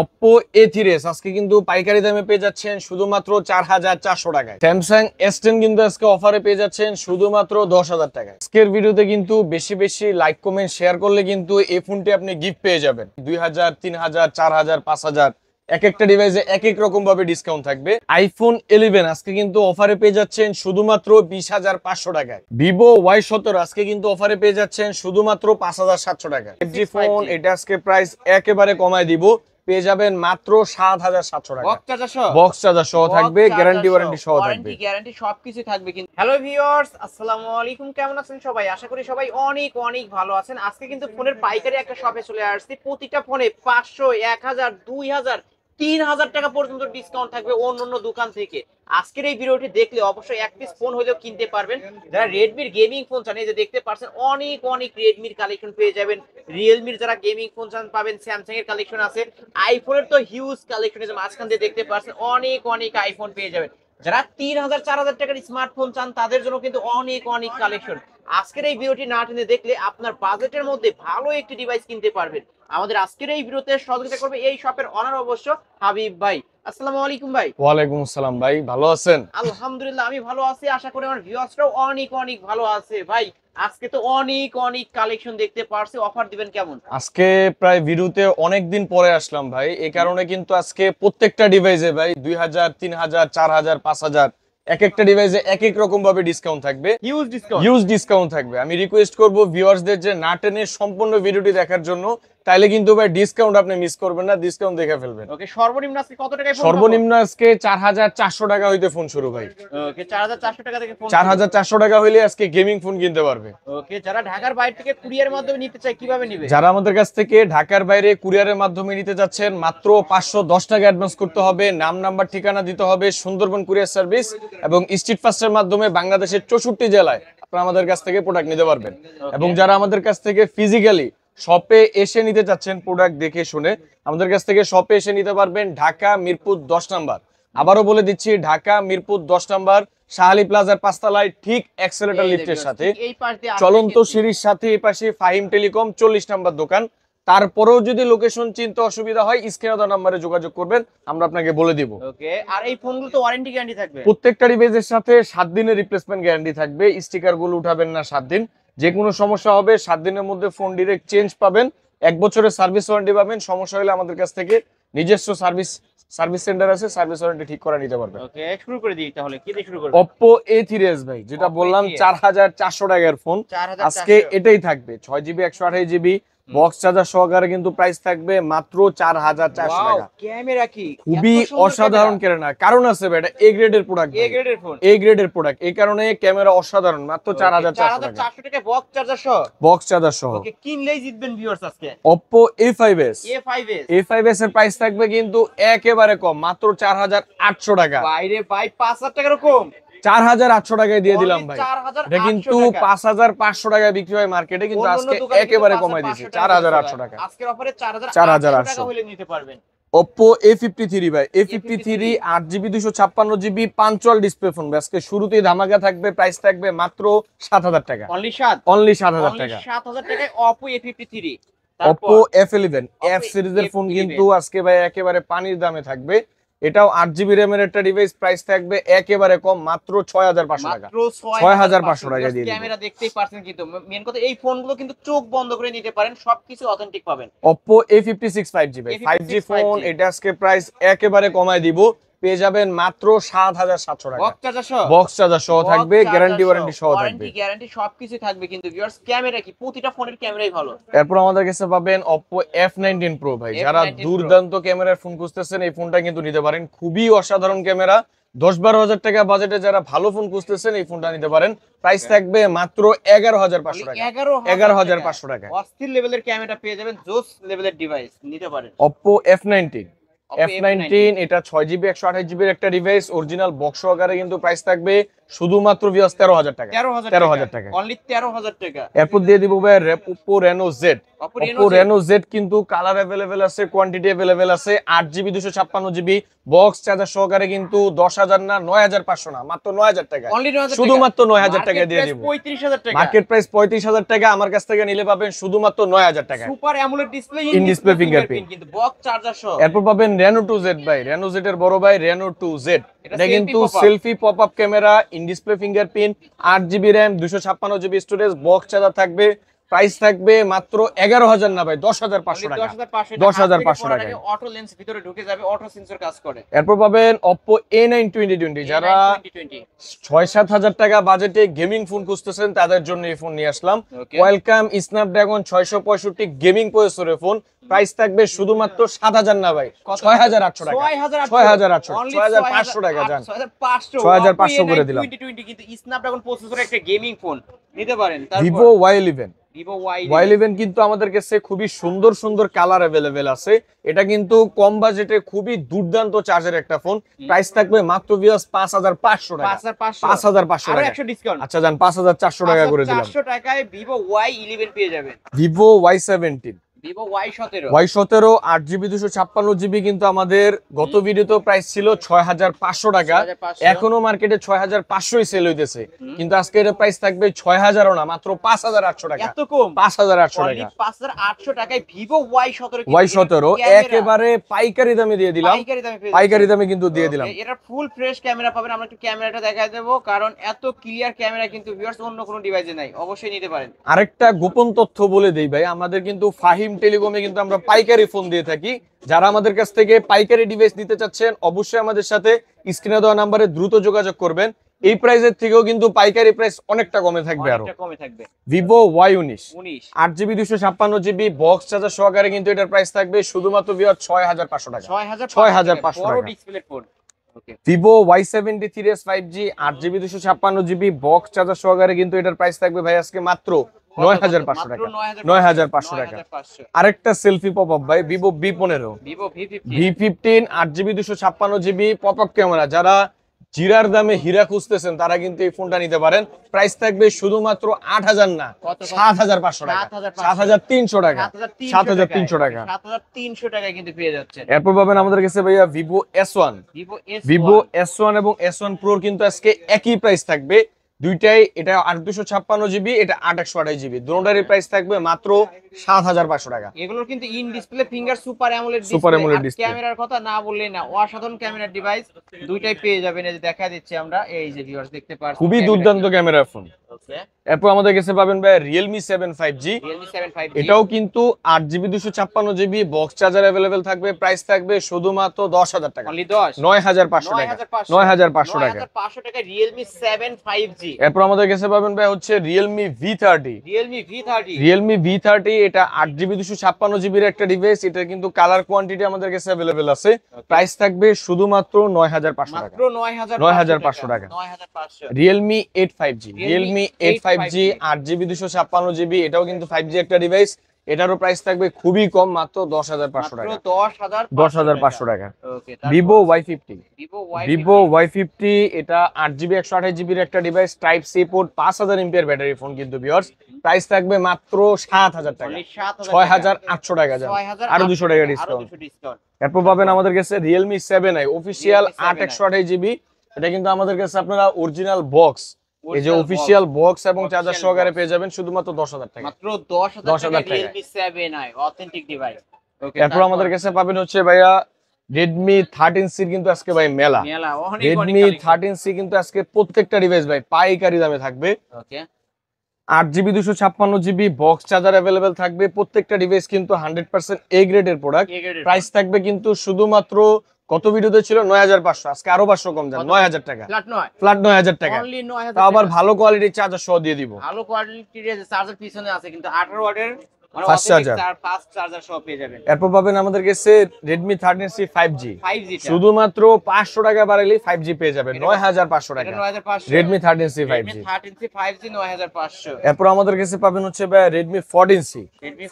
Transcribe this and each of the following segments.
Oppo A3s আজকে কিন্তু পাইকারি দামে পেয়ে যাচ্ছেন শুধুমাত্র 4400 টাকায়। Samsung S10 কিন্তু আজকে অফারে পেয়ে যাচ্ছেন শুধুমাত্র 10000 টাকায়। আজকের ভিডিওতে কিন্তু বেশি বেশি লাইক কমেন্ট শেয়ার করলে কিন্তু এই ফোনটি আপনি গিফট পেয়ে যাবেন। 2000, 3000, 4000, 5000 এক একটা ডিভাইসে এক এক রকম ভাবে ডিসকাউন্ট থাকবে। iPhone 11 আজকে কিন্তু অফারে পেয়ে যাচ্ছেন শুধুমাত্র 20500 টাকায়। Vivo Y17 আজকে কিন্তু অফারে পেয়ে যাচ্ছেন শুধুমাত্র 5700 টাকায়। 5G ফোন এটা আজকে প্রাইস একেবারে কমায় দিব, পেয়ে যাবেন মাত্র 7700 টাকা। বক্স চার্জার সহ থাকবে, গ্যারান্টি ওয়ারেন্টি সহ থাকবে, গ্যারান্টি সবকিছু থাকবে কিন্তু। হ্যালো ভিউয়ার্স, আসসালামু আলাইকুম, কেমন আছেন সবাই? আশা করি সবাই অনেক অনেক ভালো আছেন। আজকে কিন্তু ফোনের পাইকারি একটা শপে চলে আসছি। প্রতিটা ফোনে 500, 1000, 2000, 3000 টাকা পর্যন্ত ডিসকাউন্ট থাকবে অন্য দোকান থেকে। আজকের এই ভিডিওটি দেখলে অবশ্যই এক পিস ফোন হলেও কিনতে পারবেন। যারা রেডমির গেমিং ফোন চান, এই যে দেখতে পাচ্ছেন অনেক অনেক রেডমির কালেকশন পেয়ে যাবেন। রিয়েলমির যারা গেমিং ফোন চান পাবেন, স্যামসাং এর কালেকশন আছে, আইফোনের তো হিউজ কালেকশন আছে। মাঝখান দিয়ে দেখতে পাচ্ছেন অনেক অনেক আইফোন পেয়ে যাবেন। যারা 3000, 4000 টাকার স্মার্টফোন চান তাদের জন্য কিন্তু অনেক অনেক কালেকশন। আজকের এই ভিডিওটি না টেনে দেখলে আপনার বাজেটের মধ্যে ভালো একটি ডিভাইস কিনতে পারবেন। আমাদের আজকের এই ভিডিওতে সহযোগিতা করবে এই শপের অনার অবশ্য হাবিব ভাই। আসসালামু আলাইকুম ভাই। ওয়ালাইকুম আসসালাম ভাই, ভালো আছেন? আলহামদুলিল্লাহ আমি ভালো আছি, আশা করি আমার ভিউয়ার্সরাও অনেক অনেক ভালো আছে। ভাই আজকে তো অনেক অনেক কালেকশন দেখতে পারছি, অফার দিবেন কেমন? আজকে প্রায় ভিডিওতে অনেক দিন পরে আসলাম ভাই, এই কারণে কিন্তু আজকে প্রত্যেকটা ডিভাইসে ভাই 2000, 3000, 4000, 5000 এক একটা ডিভাইসে এক এক রকম ভাবে ডিসকাউন্ট থাকবে, হিউজ ডিসকাউন্ট থাকবে। আমি রিকোয়েস্ট করব ভিউয়ার্সদের যে না টেনে সম্পূর্ণ ভিডিওটি দেখার জন্য, তাইলে কিন্তু ভাই ডিসকাউন্ট আপনি মিস করবেন না, ডিসকাউন্ট দেখে ফেলবেন। ওকে, সর্বনিম্ন আজকে কত টাকায় ফোন? সর্বনিম্ন আজকে 4400 টাকা হইতে ফোন শুরু ভাই। ওকে, 4400 টাকা থেকে ফোন। 4400 টাকা হইলে আজকে গেমিং ফোন কিনতে পারবে। ওকে, যারা ঢাকার বাইরে থেকে কুরিয়ারের মাধ্যমে নিতে চায় কিভাবে নিবে? যারা আমাদের কাছ থেকে ঢাকার বাইরে কুরিয়ারের মাধ্যমে নিতে যাচ্ছেন, মাত্র 510 টাকা অ্যাডভান্স করতে হবে, নাম নাম্বার ঠিকানা দিতে হবে, সুন্দরবন কুরিয়ার সার্ভিস এবং স্ট্রিট ফাস্টের মাধ্যমে বাংলাদেশের 64 জেলায় আপনারা আমাদের কাছ থেকে প্রোডাক্ট নিতে পারবেন। এবং যারা আমাদের কাছ থেকে ফিজিক্যালি শপে এসে নিতে চাচ্ছেন, প্রোডাক্ট দেখে শুনে আমাদের কাছ থেকে শপে এসে নিতে পারবেন ঢাকা মিরপুর 10 নাম্বার। আবারও বলে দিচ্ছি, ঢাকা মিরপুর 10 নাম্বার, শাহালি প্লাজার 5 তলায়, ঠিক অ্যাক্সেলেটর লিফটের সাথে, চলন্ত সিঁড়ির সাথে এই পাশে ফাহিম টেলিকম 40 নাম্বার দোকান। তারপরেও যদি লোকেশন চিনতে অসুবিধা হয়, স্ক্রিনে দেওয়া নম্বরে যোগাযোগ করবেন, আমরা আপনাকে বলে দিব। ওকে, আর এই ফোনগুলো তো ওয়ারেন্টি গ্যারান্টি থাকবে? প্রত্যেকটা ডিভাইসের সাথে 7 দিনের রিপ্লেসমেন্ট গ্যারান্টি থাকবে। স্টিকার গুলো উঠাবেন না 7 দিন, যে কোনো সমস্যা হবে 7 দিনের মধ্যে ফোন ডিরেক্ট চেঞ্জ পাবেন। 1 বছরের সার্ভিস ওয়ারেন্টি পাবেন। সমস্যা হলে আমাদের কাছ থেকে নিজস্ব সার্ভিস সেন্টার আছে, সার্ভিস ওয়ারেন্টি ঠিক করে নিতে পারবেন। ওকে, শুরু করে দিই তাহলে। কি দিয়ে শুরু করব? Oppo A3s ভাই, যেটা বললাম 4400 টাকার ফোন, আজকে এটাই থাকবে। 6GB 128GB বক্স চার্জার সহকারে কিন্তু প্রাইস থাকবে মাত্র 4400 টাকা। ক্যামেরা কি খুবই অসাধারণ ক্যামেরা, কারণ আছে ভাই, এটা এ গ্রেডের প্রোডাক্ট, এ গ্রেডের ফোন, এ গ্রেডের প্রোডাক্ট, এই কারণে ক্যামেরা অসাধারণ। মাত্র 4400 টাকা বক্স চার্জার সহ, বক্স চার্জার সহ। ওকে, কিনলেই জিতবেন ভিউয়ার্স আজকে। Oppo A5s, A5s এর প্রাইস থাকবে কিন্তু একেবারে কম, মাত্র 4800 টাকা। বাইরে ভাই 5000 টাকার কম, 4800 টাকায় দিয়ে দিলাম ভাই। এটা কিন্তু 5500 টাকায় বিক্রি হয় মার্কেটে, কিন্তু আজকে একেবারে কমাই দিয়েছি 4800 টাকা। আজকের অফারে 4800 টাকা হলে নিতে পারবেন। Oppo A53 ভাই, A53 8GB 256GB punctual display phone, আজকে শুরুতেই ধামাকা থাকবে, প্রাইস থাকবে মাত্র 7000 টাকা। অনলি 7000 টাকা। 7000 টাকায় Oppo A53। Oppo F11 F সিরিজের ফোন কিন্তু আজকে ভাই একেবারে পানির দামে থাকবে। এটাও 8GB র‍্যামের একটা ডিভাইস, প্রাইস থাকবে একেবারে কম, মাত্র 6500 টাকা। 6500 টাকা দিয়ে দিবেন। ক্যামেরা দেখতেই পাচ্ছেন, কিন্তু মেন কথা এই ফোনগুলো কিন্তু চোখ বন্ধ করে নিতে পারেন, সবকিছু অথেন্টিক পাবেন। Oppo A56 5G ভাই, 5G ফোন, এটা আজকে প্রাইস একেবারে কমায় দিব, পেয়ে যাবেন মাত্র 7700 টাকা। বক্স চার্জার সহ থাকবে, গ্যারান্টি ওয়ারেন্টি সহ থাকবে, গ্যারান্টি সবকিছু থাকবে কিন্তু ভিউয়ার্স। ক্যামেরা কি প্রতিটা ফোনের ক্যামেরাই ভালো। এরপর আমাদের কাছে পাবেন Oppo F19 Pro ভাই, যারা দুর্দান্ত ক্যামেরার ফোন খুঁজতেছেন এই ফোনটা কিন্তু নিতে পারেন। খুবই অসাধারণ ক্যামেরা, 10-12 হাজার টাকা বাজেটে যারা ভালো ফোন খুঁজতেছেন এই ফোনটা নিতে পারেন। প্রাইস থাকবে মাত্র 11500 টাকা। 11500 টাকা অস্থির লেভেলের ক্যামেরা পেয়ে যাবেন, জোস লেভেলের ডিভাইস নিতে পারেন। Oppo F19 এটা 6GB 128GB এর একটা ডিভাইস, অরিজিনাল বক্স সহকারে কিন্তু প্রাইস থাকবে শুধুমাত্র ভিউয়ার্স 13,000 টাকা। 13,000 টাকা, অনলি 13,000 টাকা। এরপর দিয়ে দিব ভাই Oppo Reno Z। Oppo Oppo Reno Z কিন্তু কালার अवेलेबल আছে, কোয়ান্টিটি अवेलेबल আছে। 8GB 256GB বক্স চার্জার সহকারে কিন্তু 10,000 না 9,500 না, মাত্র 9,000 টাকা। অনলি 9,000 শুধুমাত্র 9,000 টাকা দিয়ে দিব। 35,000 টাকা। মার্কেট প্রাইস 35,000 টাকা, আমার কাছ থেকে নিলে পাবেন শুধুমাত্র 9,000 টাকা। Super AMOLED display, in display fingerprint কিন্তু বক্স চার্জার সহ। এরপর পাবেন Reno 2Z ভাই, Reno Z এর বড় ভাই Reno 2Z। এটা কিন্তু selfie pop up camera, in display fingerprint, 8GB RAM, 256GB storage, box charger থাকবে। প্রাইস থাকবে মাত্র 11,000 না ভাই, 10,500 টাকা। 10,500 টাকা। অটো লেন্স ভিতরে ঢুকে যাবে, অটো সেন্সর কাজ করে। এরপর পাবেন Oppo A9 2020। যারা 6-7 হাজার টাকা বাজেটে গেমিং ফোন খুঁজতেছেন তাদের জন্য এই ফোন নিয়ে আসলাম। ওয়েলকাম স্ন্যাপড্রাগন 665 গেমিং প্রসেসরের ফোন। প্রাইস থাকবে শুধুমাত্র 7,000 না ভাই, 6,800 টাকা। 6,500 টাকা জান, 6,500 করে দিলাম। 2020 কিন্তু স্ন্যাপড্রাগন প্রসেসরের একটা গেমিং ফোন নিতে পারেন। Vivo Y11। Vivo Y11 কিন্তু আমাদের কাছে খুবই সুন্দর সুন্দর কালার अवेलेबल আছে। এটা কিন্তু কম বাজেটে খুবই দুর্দান্ত চার্জের একটা ফোন। প্রাইস থাকবে মাত্র ভিউয়ার্স 5,500 টাকা। 5,500 টাকা। 100 ডিসকাউন্ট। আচ্ছা জান, 5,400 টাকা করে দিলাম। 400 টাকায় Vivo Y11 পেয়ে যাবেন। Vivo Y17। Vivo Y17। Y17 8GB 256GB কিন্তু আমাদের গত ভিডিওতে প্রাইস ছিল 6,500 টাকা। এখনো মার্কেটে 6,500ই সেল হইতেছে, কিন্তু আজকে এর প্রাইস থাকবে 6,000ও না, মাত্র 5,800 টাকা। এত কম? 5,800 অনলি টাকা। 5,800 টাকায় Vivo Y17। Y17 একেবারে পাইকারি দামে দিয়ে দিলাম। পাইকারি দামে কিন্তু দিয়ে দিলাম। এটা ফুল ফ্রেশ ক্যামেরা পাবেন। আমরা একটু ক্যামেরাটা দেখাই দেব, কারণ এত ক্লিয়ার ক্যামেরা কিন্তু ভিউয়ার্স অন্য কোনো ডিভাইসে নাই। অবশ্যই নিতে পারেন। আরেকটা গোপন তথ্য বলে দেই ভাই, আমাদের কিন্তু ফাহিম টেলিকমে কিন্তু আমরা পাইকারি ফোন দিয়ে থাকি। যারা আমাদের কাছ থেকে পাইকারি ডিভাইস নিতে চাচ্ছেন অবশ্যই আমাদের সাথে স্ক্রিনে দেওয়া নম্বরে দ্রুত যোগাযোগ করবেন। এই প্রাইসের থেকেও কিন্তু পাইকারি প্রাইস অনেকটা কমে থাকবে। আরো কমে থাকবে। Vivo Y19 8GB 256GB box charger সহকারে কিন্তু এটার প্রাইস থাকবে শুধুমাত্র 6,500 টাকা। 6,500 বড় টাকা। Display phone. Vivo Y73s 5G 8GB 256GB box charger সহকারে কিন্তু এটার প্রাইস থাকবে ভাই আজকে মাত্র 9,500 টাকা। 9,500 টাকা। আরেকটা সেলফি পপ আপ ভাই Vivo V15। Vivo V15 8GB 256GB pop up camera. যারা জিরার দামে হীরা খুঁজতেছেন তারা কিন্তু এই ফোনটা নিতে পারেন। প্রাইস থাকবে শুধুমাত্র 8,000 না, 7,500 টাকা। 7,300 টাকা। 7,300 টাকা। 7,300 টাকায় কিন্তু পেয়ে যাচ্ছেন। এরপর পাবেন আমাদের কাছে ভাইয়া Vivo S1। Vivo S1 এবং S1 Pro কিন্তু আজকে একই প্রাইস থাকবে। দুইটাই, এটা 8,256GB, এটা 8,128GB। দুটোটারই প্রাইস থাকবে মাত্র 7,500 টাকা। এগুলোর কিন্তু in display finger super AMOLED display. ক্যামেরার কথা না বললেই না, অসাধারণ ক্যামেরার ডিভাইস। দুইটাই পেয়ে যাবেন। এই যে দেখা দিচ্ছি আমরা, এই যে ভিউয়ার্স দেখতে পাচ্ছেন, খুবই দুর্দান্ত ক্যামেরার ফোন। এরপর আমাদের কাছে পাবেন ভাই Realme 7 5G। এটাও কিন্তু 8GB 256GB box charger available থাকবে। প্রাইস থাকবে শুধুমাত্র 10,000 টাকা। 9,500 টাকা। 9,500 টাকা। 9,500 টাকা Realme 7 5G। এরপর আমাদের কাছে পাবেন ভাই হচ্ছে Realme V30। Realme V30 এটা 8GB 256GB এর একটা ডিভাইস। এটা কিন্তু কালার কোয়ান্টিটি আমাদের কাছে अवेलेबल আছে। প্রাইস থাকবে শুধুমাত্র 9,500 টাকা। মাত্র 9,500 টাকা। 9,500। Realme 8 5G। Realme 8 5G 8GB 256GB এটাও কিন্তু 5G একটা ডিভাইস। এটারও প্রাইস থাকবে খুবই কম, মাত্র 10,500 টাকা। 10,500 টাকা। Vivo Y50। Vivo Y50 এটা 8GB 128GB এর একটা device. Type C port, 5,000 mAh battery phone কিন্তু ভিউয়ার্স। প্রাইস থাকবে মাত্র 7,000 টাকা। 6,800 টাকা যান, আরো 200 টাকা ডিসকাউন্ট। এরপর পাবেন আমাদের কাছে Realme 7i অফিশিয়াল 8/128GB। এটা কিন্তু আমাদের কাছে আপনারা অরিজিনাল বক্স, এই যে অফিশিয়াল বক্স এবং চার্জার সহকারে পেয়ে যাবেন শুধুমাত্র 10,000 টাকা। মাত্র 10,000 টাকা Realme 7i অথেন্টিক ডিভাইস। এরপর আমাদের কাছে পাবেন হচ্ছে ভাইয়া Redmi 13C কিন্তু আজকে ভাই মেলা। Redmi 13C কিন্তু আজকে প্রত্যেকটা ডিভাইস ভাই পাইকারি দামে থাকবে। 8GB 256GB box charger available থাকবে। প্রত্যেকটা ডিভাইস কিন্তু 100% A গ্রেডের প্রোডাক্ট। প্রাইস থাকবে কিন্তু শুধুমাত্র কত ভিডিওতে ছিল 9,500, আজকে আরো 500 কম যান, 9,000 টাকা। ফ্ল্যাট 9,000 টাকা। তাও আবার ভালো কোয়ালিটির চার্জার সহ দিয়ে দিব। ভালো কোয়ালিটির চার্জার পিছনে আছে কিন্তু 18 ওয়াটের ফাস্ট চার্জার সহ পেয়ে যাবেন। এরপর পাবেন আমাদের কাছে Redmi 13C 5G। শুধুমাত্র 500 টাকা বাড়ালেই 5G পেয়ে যাবেন, 9,500 টাকা। Redmi 13C 5G। 9,500। এরপর আমাদের কাছে পাবেন হচ্ছে ভাই Redmi 14C।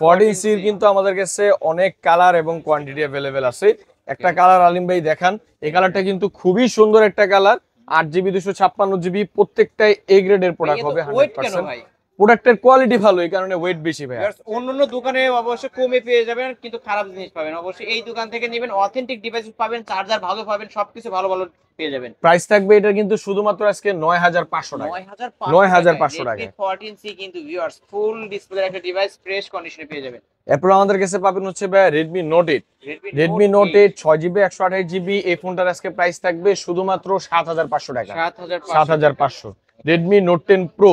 14C কিন্তু আমাদের কাছে অনেক কালার এবং কোয়ান্টিটি अवेलेबल আছে। একটা কালার আলিম ভাই দেখান, এই কালারটা কিন্তু খুবই সুন্দর একটা কালার। 8GB 256GB প্রত্যেকটাই এ গ্রেডের প্রোডাক্ট হবে ওয়েট কেন 100%। ভাই? প্রোডাক্টের কোয়ালিটি ভালো, এই কারণে ওয়েট বেশি ভাই। অন্যান্য দোকানে অবশ্যই কমে পেয়ে যাবেন, কিন্তু খারাপ জিনিস পাবেন। অবশ্যই এই দোকান থেকে নেবেন, অথেন্টিক ডিভাইস পাবেন, চার্জার ভালো পাবেন, সবকিছু ভালো ভালো পেয়ে যাবেন। প্রাইস থাকবে এটা কিন্তু শুধুমাত্র আজকে 9500 টাকা। 9500 টাকা। Redmi 14C কিন্তু ভিউয়ার্স ফুল ডিসপ্লে একটা ডিভাইস, ফ্রেশ কন্ডিশনে পেয়ে যাবেন। এরপর আমাদের কাছে পাবেন হচ্ছে ভাই Redmi Note 8। Redmi Note 8 6GB 128GB এই ফোনটার আজকে প্রাইস থাকবে শুধুমাত্র 7500 টাকা। 7500। Redmi Note 10 Pro,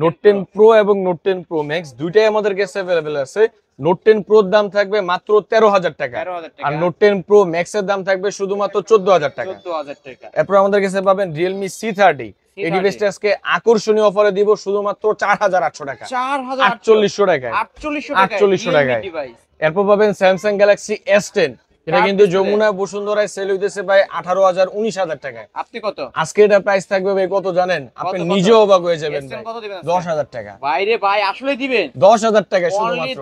Note 10 Pro এবং Note 10 Pro Max দুইটাই আমাদের কাছে अवेलेबल আছে। Note 10 Pro এর দাম থাকবে মাত্র 13000 টাকা, আর Note 10 Pro Max এর দাম থাকবে শুধুমাত্র 14000 টাকা। 14000 টাকা। এরপর আমাদের কাছে পাবেন Realme C30। এই ডিভাইসটা আজকে আকর্ষণীয় অফারে দিব শুধুমাত্র 4800 টাকা। 4800 টাকায়। 4800 টাকায়। এরপর পাবেন Samsung Galaxy S10। এটা কিন্তু যমুনা বসুন্ধরায় সেল হইতেছে ভাই 18000 19000 টাকায়। আপনি কত? আজকে এটা প্রাইস থাকবে ভাই কত জানেন? আপনি নিজেও অবাক হয়ে যাবেন ভাই। 10000 টাকা। বাইরে ভাই আসলে দিবেন 10000 টাকা শুধুমাত্র।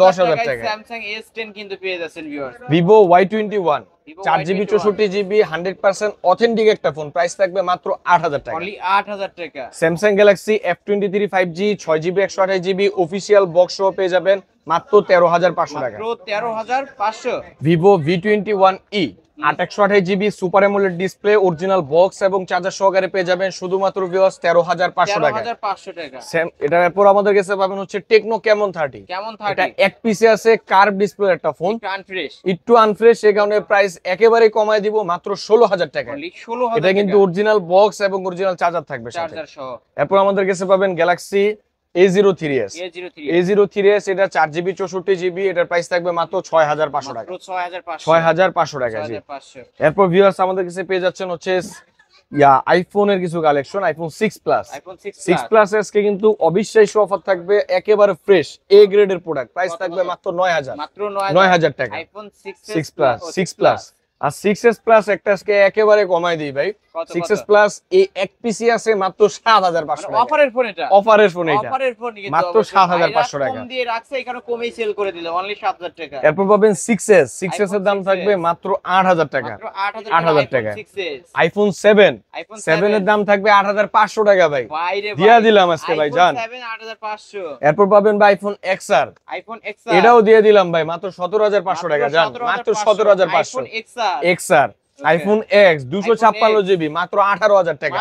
10000 টাকা Samsung S10 কিন্তু পেয়ে যাচ্ছেন viewers. Vivo Y21 4GB 64GB 100% authentic একটা ফোন, প্রাইস থাকবে মাত্র 8000 টাকা। অনলি 8000 টাকা। Samsung Galaxy F23 5G 6GB 128GB official box সহ পেয়ে যাবেন মাত্র 13500 টাকা। মাত্র 13500। Vivo V21e 828GB super AMOLED display original box এবং চার্জার সহকারে পেয়ে যাবেন শুধুমাত্র ভিউয়ার্স 13500 টাকা। 13500 টাকা। এটার এরপর আমাদের কাছে পাবেন হচ্ছে Tecno Camon 30। এটা এক পিসে আছে কার্ভ ডিসপ্লে একটা ফোন, একটু আনফ্রেশ, এই কারণে প্রাইস একেবারে কমায় দিব মাত্র 16000 টাকা। এটা কিন্তু অরিজিনাল বক্স এবং অরিজিনাল চার্জার থাকবে সাথে। এরপর আমাদের কাছে পাবেন Galaxy A03s। A03s এটা 4GB 64GB, এটার প্রাইস থাকবে মাত্র 6500 টাকা। 6500 টাকা জি। এরপর ভিউয়ার্স আমাদের কাছে পেয়ে যাচ্ছেন হচ্ছে আইফোনের কিছু কালেকশন, আইফোন 6 প্লাস। 6 প্লাস আজকে কিন্তু অবিশ্বাস্য অফার থাকবে, একেবারে ফ্রেশ এ গ্রেডের প্রোডাক্ট, প্রাইস থাকবে মাত্র 9000 টাকা। আইফোন 6 প্লাস আর 6s প্লাস একটা আজকে একেবারে কমাই দিই ভাই। 6s প্লাস এই এক পিসি আছে মাত্র 7500 টাকা। অফারের ফোন এটা, অফারের ফোন এটা কিন্তু মাত্র 7500 টাকা। কম দিয়ে রাখছে, এখানে কমেই সেল করে দিল অনলি 7000 টাকা। এরপর পাবেন 6s এর দাম থাকবে মাত্র 8000 টাকা। 8000 টাকা। আইফোন 7 এর দাম থাকবে 8500 টাকা ভাই। দিয়া দিলাম আজকে ভাই জান। 8500। এরপর পাবেন ভাই আইফোন XR। এটাও দিয়ে দিলাম ভাই মাত্র 17500 টাকা জান, মাত্র 17500। XR আইফোন X 256GB মাত্র 18000 টাকা।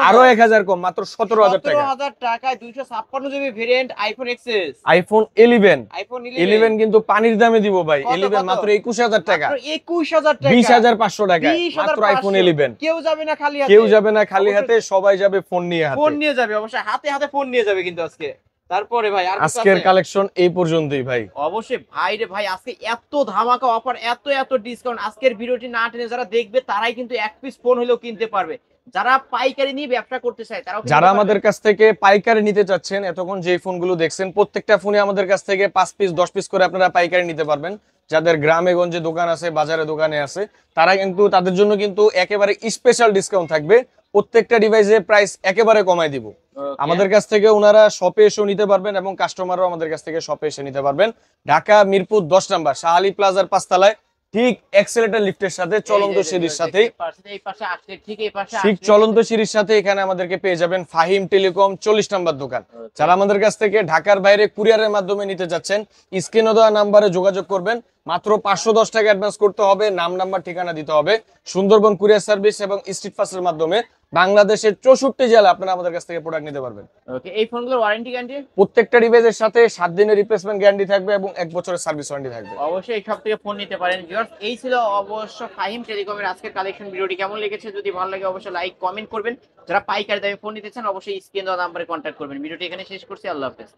আরো 1000 কম, মাত্র 17000 টাকা। 17000 টাকায় 256GB variant iPhone XS। IPhone 11 কিন্তু পানির দামে দিব ভাই। 11 মাত্র 21000 টাকা। 21000 টাকা। 20500 টাকা মাত্র আইফোন 11। কেউ যাবে না খালি হাতে। কেউ যাবে না খালি হাতে, সবাই যাবে ফোন নিয়ে হাতে। ফোন নিয়ে যাবে, অবশ্যই হাতে হাতে ফোন নিয়ে যাবে কিন্তু আজকে। তারপরে ভাই আর আজকের কালেকশন এই পর্যন্তই ভাই। অবশ্যই ভাই রে ভাই, আজকে এত ধামাকা অফার, এত ডিসকাউন্ট, আজকের ভিডিওটি না টেনে যারা দেখবে তারাই কিন্তু এক পিস ফোন হলেও কিনতে পারবে। যারা পাইকারি নিয়ে ব্যবসা করতে চায় তারাও, যারা আমাদের কাছ থেকে পাইকারি নিতে চাচ্ছেন, এতক্ষণ যে ফোনগুলো দেখছেন প্রত্যেকটা ফোনে আমাদের কাছ থেকে 5 পিস 10 পিস করে আপনারা পাইকারি নিতে পারবেন। যাদের গ্রামে গঞ্জে দোকান আছে, বাজারে দোকানে আছে, তারা কিন্তু তাদের জন্য কিন্তু একেবারে স্পেশাল ডিসকাউন্ট থাকবে। প্রত্যেকটা ডিভাইসের প্রাইস একেবারে কমাই দিব। আমাদের কাছ থেকে ওনারা শপে এসে নিতে পারবেন এবং কাস্টমারও আমাদের কাছ থেকে শপে এসে নিতে পারবেন। ঢাকা মিরপুর 10 নম্বর শাহ আলী প্লাজার 5 তলায়, ঠিক এক্সেলেটর লিফটের সাথে চলন্ত সিঁড়ির সাথে, ঠিক চলন্ত সিঁড়ির সাথে এখানে আমাদেরকে পেয়ে যাবেন ফাহিম টেলিকম 40 নম্বর দোকান। যারা আমাদের কাছ থেকে ঢাকার বাইরে কুরিয়ারের মাধ্যমে নিতে যাচ্ছেন, স্ক্রিনে দেওয়া নাম্বারে যোগাযোগ করবেন। মাত্র 510 টাকা অ্যাডভান্স করতে হবে, নাম নাম্বার ঠিকানা দিতে হবে। সুন্দরবন কুরিয়ার সার্ভিস এবং স্ট্রিট ফাস্টের মাধ্যমে বাংলাদেশের 64 জেলা আপনারা আমাদের কাছ থেকে প্রোডাক্ট নিতে পারবেন। ওকে, এই ফোনগুলোর ওয়ারেন্টি গ্যারান্টি? প্রত্যেকটা ডিভাইসের সাথে 7 দিনের রিপ্লেসমেন্ট গ্যারান্টি থাকবে এবং 1 বছরের সার্ভিস ওয়ারেন্টি থাকবে। অবশ্যই এই সব থেকে ফোন নিতে পারেন ভিউয়ার্স। এই ছিল অবশ্য ফাহিম টেলিকমের আজকের কালেকশন। ভিডিওটি কেমন লেগেছে যদি ভালো লাগে অবশ্যই লাইক কমেন্ট করবেন। যারা পাইকারি দামে ফোন নিতে চান অবশ্যই স্ক্রিনে দেওয়া নম্বরে কন্ট্যাক্ট করবেন। ভিডিওটি এখানে শেষ করছি, আল্লাহ হাফেজ।